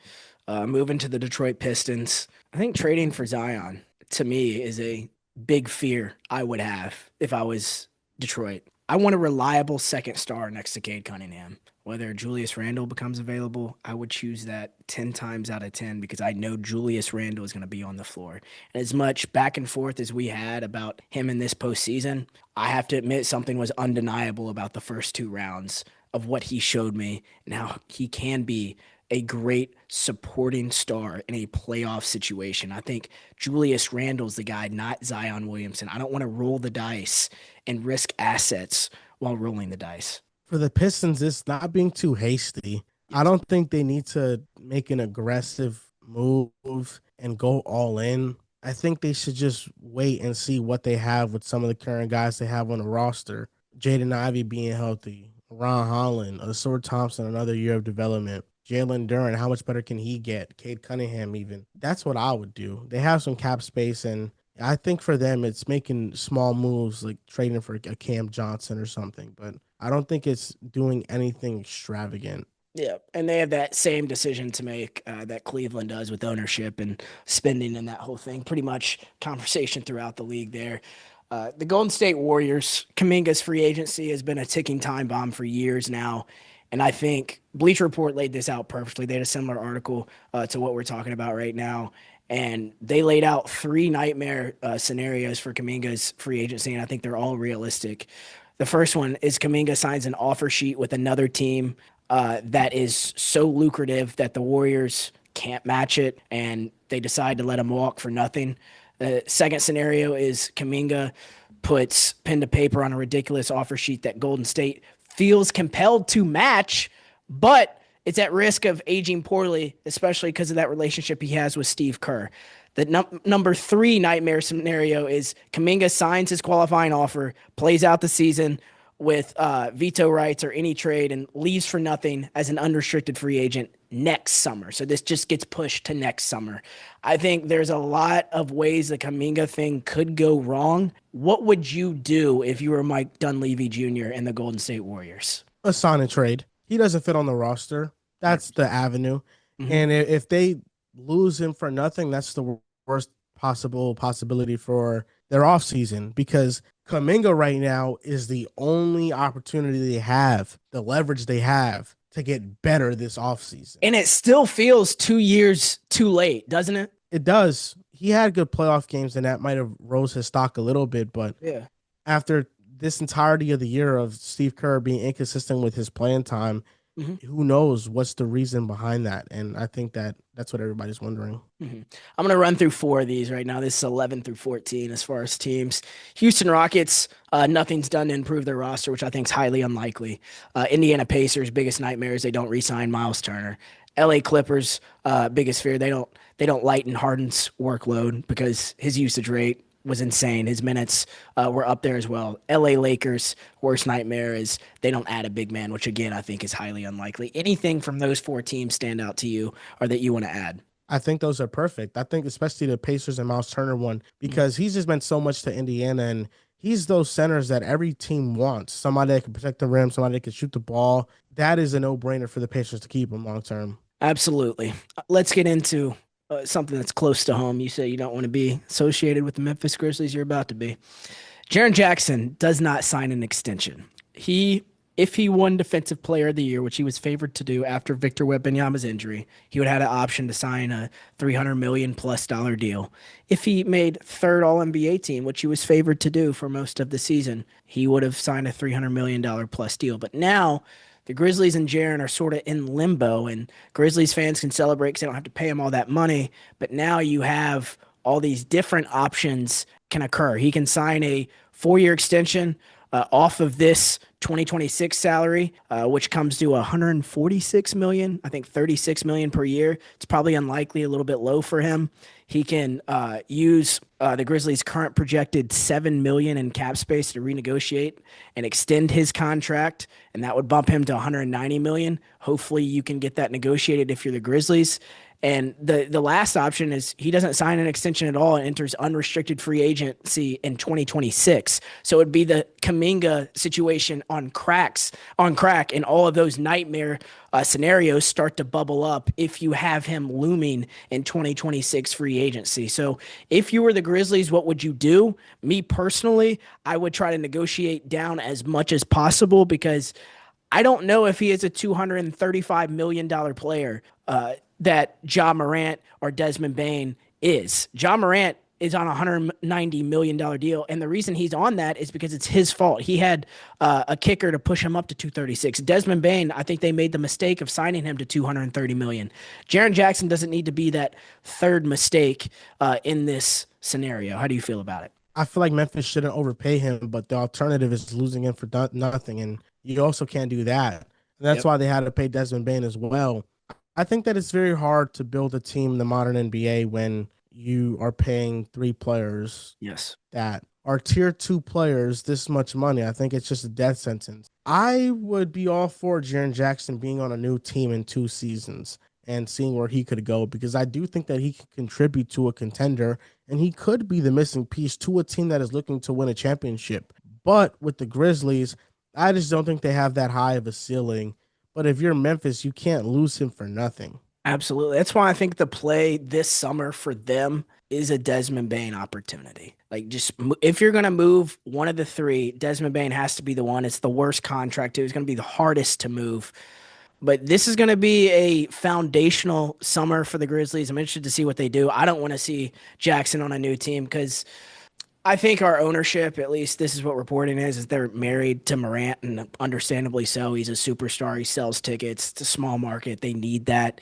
Moving to the Detroit Pistons, I think trading for Zion to me is a big fear I would have if I was Detroit. I want a reliable second star next to Cade Cunningham. Whether Julius Randle becomes available, I would choose that 10 times out of 10 because I know Julius Randle is going to be on the floor. And as much back and forth as we had about him in this postseason, I have to admit something was undeniable about the first two rounds of what he showed me and how he can be a great supporting star in a playoff situation. I think Julius Randle's the guy, not Zion Williamson. I don't want to roll the dice and risk assets while rolling the dice. For the Pistons, it's not being too hasty. I Yes. don't think they need to make an aggressive move and go all in. I think they should just wait and see what they have with some of the current guys they have on the roster. Jaden Ivey being healthy, Ron Holland, Asor Thompson, another year of development. Jalen Durant, how much better can he get? Cade Cunningham, even. That's what I would do. They have some cap space, and I think for them, it's making small moves like trading for a Cam Johnson or something. But I don't think it's doing anything extravagant. Yeah, and they have that same decision to make that Cleveland does with ownership and spending and that whole thing. Pretty much conversation throughout the league there. The Golden State Warriors, Kuminga's free agency has been a ticking time bomb for years now. And I think Bleacher Report laid this out perfectly. They had a similar article to what we're talking about right now. And they laid out three nightmare scenarios for Kuminga's free agency, and I think they're all realistic. The first one is Kuminga signs an offer sheet with another team that is so lucrative that the Warriors can't match it, and they decide to let him walk for nothing. The second scenario is Kuminga puts pen to paper on a ridiculous offer sheet that Golden State feels compelled to match, but it's at risk of aging poorly, especially because of that relationship he has with Steve Kerr. The number three nightmare scenario is Kuminga signs his qualifying offer, plays out the season with veto rights or any trade, and leaves for nothing as an unrestricted free agent next summer. So this just gets pushed to next summer. I think there's a lot of ways the Kuminga thing could go wrong. What would you do if you were Mike Dunleavy Jr. and the Golden State Warriors? A sign and trade. He doesn't fit on the roster. That's the avenue. Hmm. And if they lose him for nothing, that's the worst possibility for their offseason because Kuminga right now is the only opportunity they have, the leverage they have to get better this offseason. And it still feels 2 years too late, doesn't it? It does. He had good playoff games, and that might have rose his stock a little bit. But Yeah. after this entirety of the year of Steve Kerr being inconsistent with his playing time, Hmm. who knows what's the reason behind that? And I think that's what everybody's wondering. Hmm. I'm going to run through four of these right now. This is 11 through 14 as far as teams. Houston Rockets, nothing's done to improve their roster, which I think is highly unlikely. Indiana Pacers, biggest nightmares, they don't re-sign Miles Turner. LA Clippers, biggest fear, they don't lighten Harden's workload because his usage rate was insane. His minutes were up there as well. LA Lakers, worst nightmare is they don't add a big man, which again I think is highly unlikely. Anything from those four teams stand out to you or that you want to add? I think those are perfect. I think especially the Pacers and Miles Turner one Mhm. because he's just meant so much to Indiana and he's those centers that every team wants. Somebody that can protect the rim, somebody that can shoot the ball. That is a no-brainer for the Pacers to keep him long term. Absolutely. Let's get into something that's close to home. You say you don't want to be associated with the Memphis Grizzlies. You're about to be. Jaren Jackson does not sign an extension. If he won Defensive Player of the Year, which he was favored to do after Victor Wembanyama's injury, he would have had an option to sign a $300 million+ deal. If he made third All NBA team, which he was favored to do for most of the season, he would have signed a $300 million+ deal. But now the Grizzlies and Jaren are sort of in limbo, and Grizzlies fans can celebrate because they don't have to pay him all that money. But now you have all these different options can occur. He can sign a 4-year extension off of this 2026 salary, which comes to 146 million, I think 36 million per year. It's probably unlikely, a little bit low for him. He can use the Grizzlies' current projected 7 million in cap space to renegotiate and extend his contract, and that would bump him to 190 million. Hopefully, you can get that negotiated if you're the Grizzlies. And the last option is he doesn't sign an extension at all and enters unrestricted free agency in 2026. So it'd be the Kuminga situation on crack, and all of those nightmare scenarios start to bubble up if you have him looming in 2026 free agency. So if you were the Grizzlies, what would you do? Me personally, I would try to negotiate down as much as possible because I don't know if he is a $235 million player that Ja Morant or Desmond Bane is. Ja Morant is on a $190 million deal. And the reason he's on that is because it's his fault. He had a kicker to push him up to 236. Desmond Bane, I think they made the mistake of signing him to 230 million. Jaren Jackson doesn't need to be that third mistake in this scenario. How do you feel about it? I feel like Memphis shouldn't overpay him, but the alternative is losing him for nothing. And you also can't do that. And that's Yep. why they had to pay Desmond Bain as well. I think that it's very hard to build a team in the modern NBA when you are paying three players Yes. that are tier two players this much money. I think it's just a death sentence. I would be all for Jaren Jackson being on a new team in 2 seasons and seeing where he could go because I do think that he can contribute to a contender and he could be the missing piece to a team that is looking to win a championship. But with the Grizzlies, I just don't think they have that high of a ceiling. But if you're Memphis, you can't lose him for nothing. Absolutely. That's why I think the play this summer for them is a Desmond Bane opportunity. Like, just if you're going to move one of the three, Desmond Bane has to be the one. It's the worst contract, too. It's going to be the hardest to move. But this is going to be a foundational summer for the Grizzlies. I'm interested to see what they do. I don't want to see Jackson on a new team because I think our ownership, at least this is what reporting is they're married to Morant, and understandably so. He's a superstar. He sells tickets. It's a small market. They need that.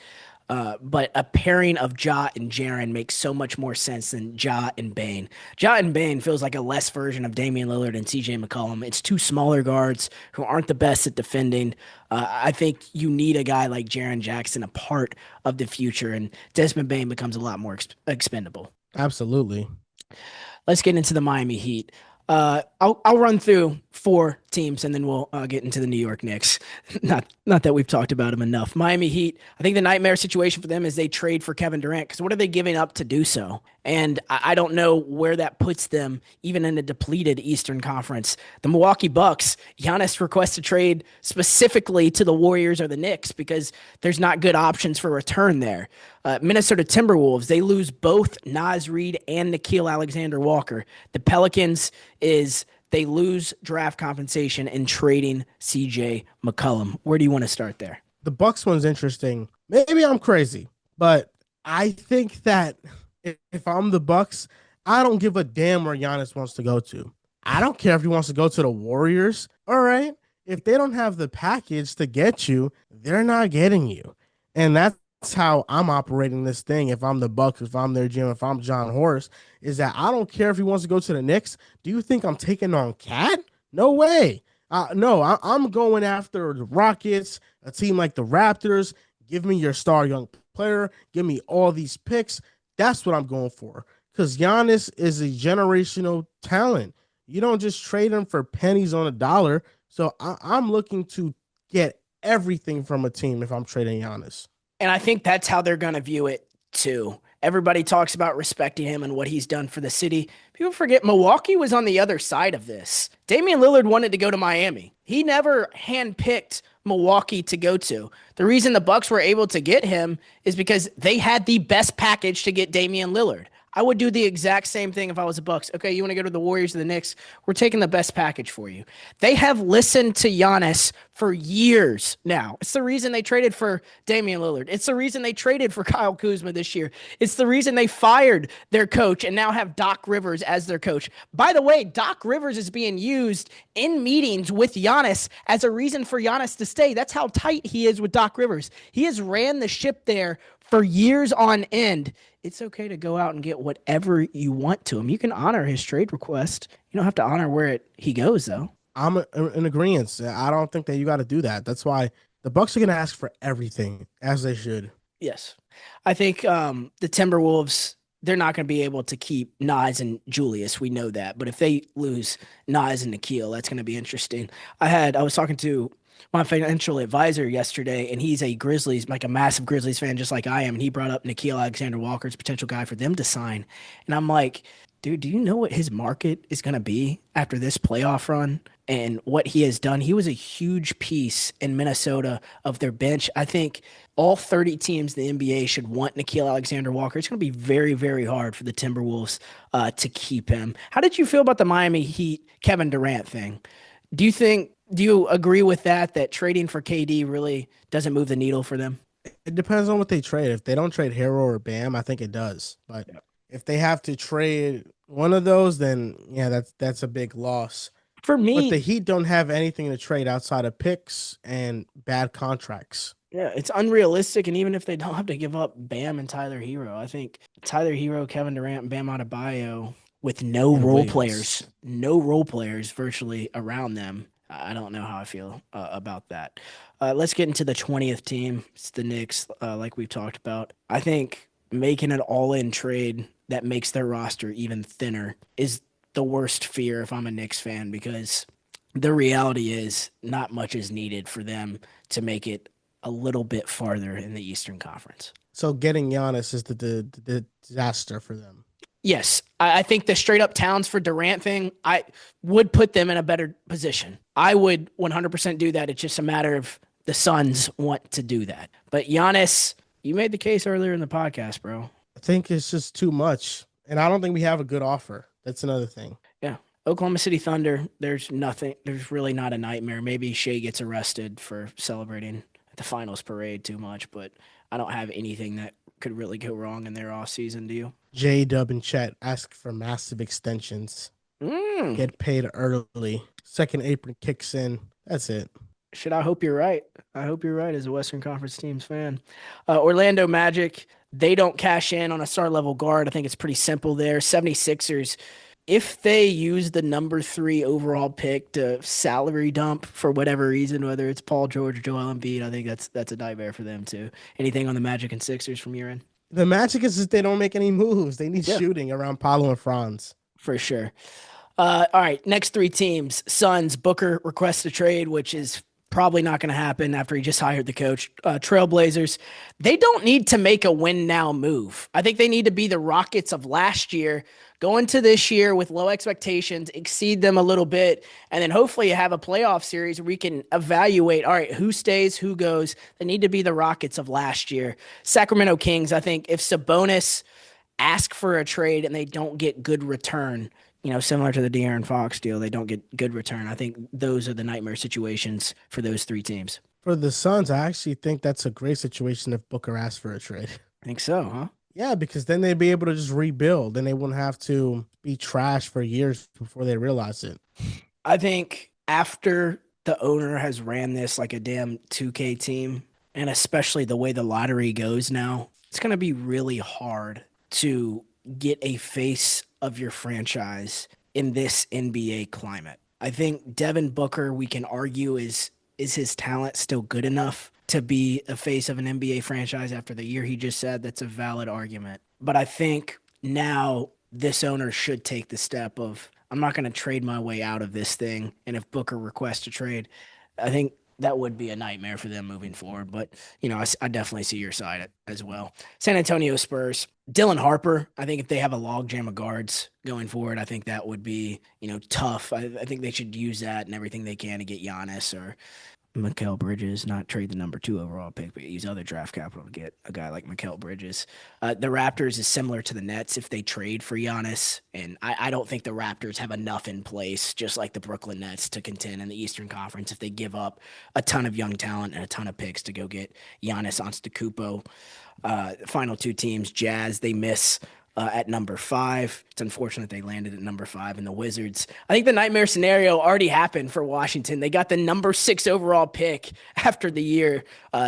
But a pairing of Ja and Jaren makes so much more sense than Ja and Bane. Ja and Bane feels like a less version of Damian Lillard and CJ McCollum. It's two smaller guards who aren't the best at defending. I think you need a guy like Jaren Jackson, a part of the future, and Desmond Bane becomes a lot more expendable. Absolutely. Let's get into the Miami Heat. I'll run through four teams and then we'll get into the New York Knicks. Not that we've talked about them enough. Miami Heat. I think the nightmare situation for them is they trade for Kevin Durant because what are they giving up to do so? And I don't know where that puts them, even in a depleted Eastern Conference. The Milwaukee Bucks, Giannis requests a trade specifically to the Warriors or the Knicks because there's not good options for return there. Minnesota Timberwolves, they lose both Naz Reid and Nickeil Alexander-Walker. The Pelicans is they lose draft compensation in trading CJ McCollum. Where do you want to start there? The Bucks one's interesting. Maybe I'm crazy, but I think that if I'm the Bucks, I don't give a damn where Giannis wants to go to. I don't care if he wants to go to the Warriors. All right. If they don't have the package to get you, they're not getting you. And that's how I'm operating this thing. If I'm the Bucks, if I'm their GM, if I'm John Horst, is that I don't care if he wants to go to the Knicks. Do you think I'm taking on Cat? No way. No, I'm going after the Rockets, a team like the Raptors. Give me your star young player. Give me all these picks. That's what I'm going for. Because Giannis is a generational talent. You don't just trade him for pennies on a dollar. So I'm looking to get everything from a team if I'm trading Giannis. And I think that's how they're going to view it too. Everybody talks about respecting him and what he's done for the city. People forget Milwaukee was on the other side of this. Damian Lillard wanted to go to Miami. He never handpicked Milwaukee to go to. The reason the Bucks were able to get him is because they had the best package to get Damian Lillard. I would do the exact same thing if I was the Bucks. Okay, you want to go to the Warriors or the Knicks? We're taking the best package for you. They have listened to Giannis for years now. It's the reason they traded for Damian Lillard. It's the reason they traded for Kyle Kuzma this year. It's the reason they fired their coach and now have Doc Rivers as their coach. By the way, Doc Rivers is being used in meetings with Giannis as a reason for Giannis to stay. That's how tight he is with Doc Rivers. He has ran the ship there for years on end. It's okay to go out and get whatever you want to him. You can honor his trade request. You don't have to honor where he goes, though. I'm in agreement. I don't think that you got to do that. That's why the Bucks are going to ask for everything, as they should. Yes. I think the Timberwolves, they're not going to be able to keep Naz and Julius. We know that. But if they lose Naz and Nickeil, that's going to be interesting. I was talking to my financial advisor yesterday, and he's a Grizzlies, like a massive Grizzlies fan, just like I am. And he brought up Nickeil Alexander-Walker as a potential guy for them to sign. And I'm like, dude, do you know what his market is going to be after this playoff run and what he has done? He was a huge piece in Minnesota of their bench. I think all 30 teams in the NBA should want Nickeil Alexander-Walker. It's going to be very, very hard for the Timberwolves to keep him. How did you feel about the Miami Heat Kevin Durant thing? Do you agree with that trading for KD really doesn't move the needle for them? It depends on what they trade. If they don't trade Hero or Bam, I think it does. But if they have to trade one of those, then yeah, that's a big loss. For me, but the Heat don't have anything to trade outside of picks and bad contracts. Yeah, it's unrealistic. And even if they don't have to give up Bam and Tyler Hero, I think Tyler Hero, Kevin Durant, and Bam Adebayo with no role players virtually around them. I don't know how I feel about that. Let's get into the 20th team. It's the Knicks, like we've talked about. I think making an all-in trade that makes their roster even thinner is the worst fear if I'm a Knicks fan, because the reality is not much is needed for them to make it a little bit farther in the Eastern Conference. So getting Giannis is the disaster for them. Yes, I think the straight up Towns for Durant thing, I would put them in a better position. I would 100% do that. It's just a matter of the Suns want to do that. But Giannis, you made the case earlier in the podcast, bro. I think it's just too much. And I don't think we have a good offer. That's another thing. Yeah. Oklahoma City Thunder, there's really not a nightmare. Maybe Shea gets arrested for celebrating at the finals parade too much, but I don't have anything that could really go wrong in their offseason, do you? J-Dub and Chet ask for massive extensions. Get paid early. Second apron kicks in. That's it. I hope you're right. I hope you're right as a Western Conference teams fan. Orlando Magic, they don't cash in on a star level guard. I think it's pretty simple there. 76ers, if they use the number 3 overall pick to salary dump for whatever reason, whether it's Paul George or Joel Embiid, I think that's a nightmare for them too. Anything on the Magic and Sixers from your end? The Magic is that they don't make any moves. They need shooting around Paolo and Franz. For sure. All right, next 3 teams. Suns, Booker requests a trade, which is Probably not going to happen after he just hired the coach. Trailblazers, they don't need to make a win now move. I think they need to be the Rockets of last year, go into this year with low expectations, exceed them a little bit, and then hopefully have a playoff series where we can evaluate, all right, who stays, who goes. They need to be the Rockets of last year. Sacramento Kings, I think if Sabonis ask for a trade and they don't get good return, similar to the De'Aaron Fox deal, they don't get good return. I think those are the nightmare situations for those three teams. For the Suns, I actually think that's a great situation if Booker asks for a trade. I think so, huh? Yeah, because then they'd be able to just rebuild and they wouldn't have to be trashed for years before they realize it. I think after the owner has ran this like a damn 2K team, and especially the way the lottery goes now, it's going to be really hard to get a face of your franchise in this NBA climate. I think Devin Booker, we can argue, is his talent still good enough to be a face of an NBA franchise after the year he just said? That's a valid argument. But I think now this owner should take the step of, I'm not going to trade my way out of this thing. And if Booker requests a trade, I think that would be a nightmare for them moving forward. But, I definitely see your side as well. San Antonio Spurs, Dylan Harper, I think if they have a logjam of guards going forward, I think that would be, tough. I think they should use that and everything they can to get Giannis or Mikal Bridges, not trade the number 2 overall pick, but use other draft capital to get a guy like Mikal Bridges. The Raptors is similar to the Nets if they trade for Giannis, and I don't think the Raptors have enough in place, just like the Brooklyn Nets, to contend in the Eastern Conference if they give up a ton of young talent and a ton of picks to go get Giannis Antetokounmpo. Final 2 teams, Jazz, they miss at number 5. It's unfortunate they landed at number 5 in the Wizards. I think the nightmare scenario already happened for Washington. They got the number 6 overall pick after the year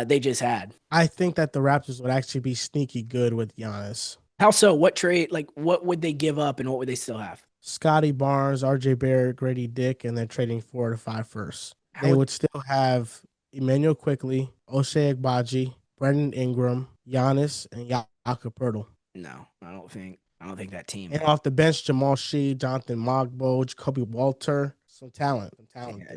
they just had. I think that the Raptors would actually be sneaky good with Giannis. How so? What trade? Like, what would they give up and what would they still have? Scotty Barnes, RJ Barrett, Grady Dick, and they're trading 4 to 5 firsts. They would still have Emmanuel Quickly, Ochai Agbaji, Brandon Ingram, Giannis, and Jakob Poeltl. No, I don't think that team. And off the bench, Jamal Sheed, Jonathan Mogbo, Jacoby Walter. Some talent.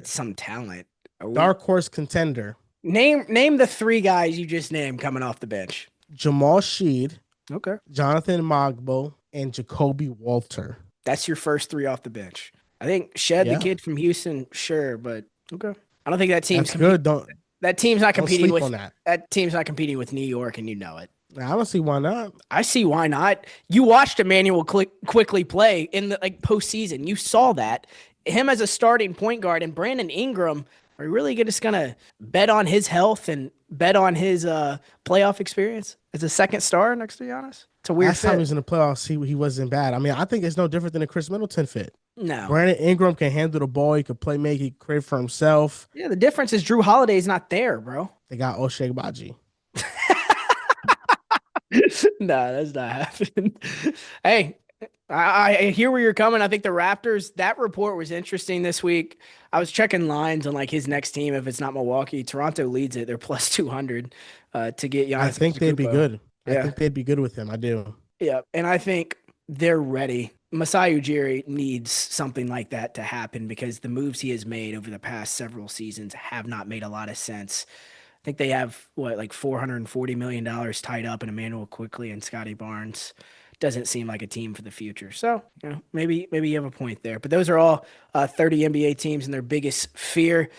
Some talent. Dark horse contender. Name the 3 guys you just named coming off the bench. Jamal Sheed. Okay. Jonathan Mogbo and Jacoby Walter. That's your first 3 off the bench. I think the kid from Houston, sure, but okay. I don't think that team's good. That team's not competing with that team's not competing with New York, and you know it. I don't see why not. I see why not. You watched Emmanuel quickly play in the postseason. You saw that. Him as a starting point guard and Brandon Ingram, are you really just gonna bet on his health and bet on his playoff experience as a second star next to Giannis? It's a weird Last time he was in the playoffs, he wasn't bad. I mean, I think it's no different than a Chris Middleton fit. No. Brandon Ingram can handle the ball. He can play make. He can create for himself. Yeah, the difference is Drew Holiday's not there, bro. They got Ochai Agbaji. No, that's not happening. Hey, I hear where you're coming. I think the Raptors, that report was interesting this week. I was checking lines on his next team. If it's not Milwaukee, Toronto leads it. They're plus 200 to get Giannis. I think they'd be good. Yeah. I think they'd be good with him. I do. Yeah, and I think they're ready. Masai Ujiri needs something like that to happen because the moves he has made over the past several seasons have not made a lot of sense. I think they have $440 million tied up in Emmanuel Quickly and Scotty Barnes. Doesn't seem like a team for the future. So, maybe you have a point there. But those are all 30 NBA teams and their biggest fear.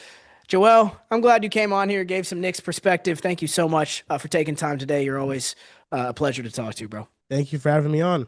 Joel, I'm glad you came on here, gave some Knicks perspective. Thank you so much for taking time today. You're always a pleasure to talk to, bro. Thank you for having me on.